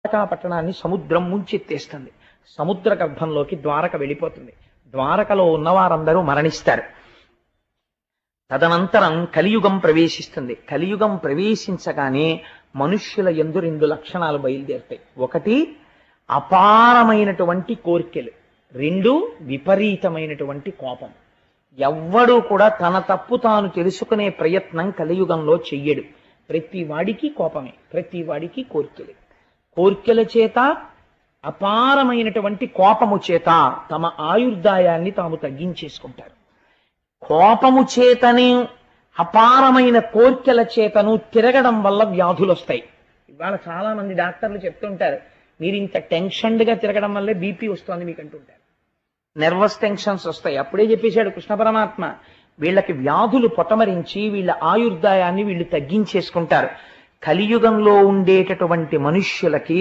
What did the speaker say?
పట్టణాన్ని సముద్రం ముంచెత్తేస్తుంది. సముద్ర గర్భంలోకి ద్వారక వెళ్ళిపోతుంది. ద్వారకలో ఉన్న వారందరూ మరణిస్తారు. తదనంతరం కలియుగం ప్రవేశిస్తుంది. కలియుగం ప్రవేశించగానే మనుష్యుల యందు రెండు లక్షణాలు బయలుదేరుతాయి. ఒకటి అపారమైనటువంటి కోరికలు, రెండు విపరీతమైనటువంటి కోపం. ఎవ్వడూ కూడా తన తప్పు తాను తెలుసుకునే ప్రయత్నం కలియుగంలో చెయ్యడు. ప్రతి వాడికి కోపమే, ప్రతి వాడికి కోరికలే. కోర్కెల చేత అపారమైనటువంటి కోపము చేత తమ ఆయుర్దాయాన్ని తాము తగ్గించేసుకుంటారు. కోపము చేతని అపారమైన కోర్కెల చేతను తిరగడం వల్ల వ్యాధులు వస్తాయి. ఇవాళ చాలా మంది డాక్టర్లు చెప్తుంటారు, మీరు ఇంత టెన్షన్డ్గా తిరగడం వల్లే బీపీ వస్తుంది మీకు అంటుంటారు. నర్వస్ టెన్షన్స్ వస్తాయి. అప్పుడే చెప్పేశాడు కృష్ణ పరమాత్మ, వీళ్ళకి వ్యాధులు పొటమరించి వీళ్ళ ఆయుర్దాయాన్ని వీళ్ళు తగ్గించేసుకుంటారు. కలియుగంలో ఉండేటటువంటి మనుష్యులకి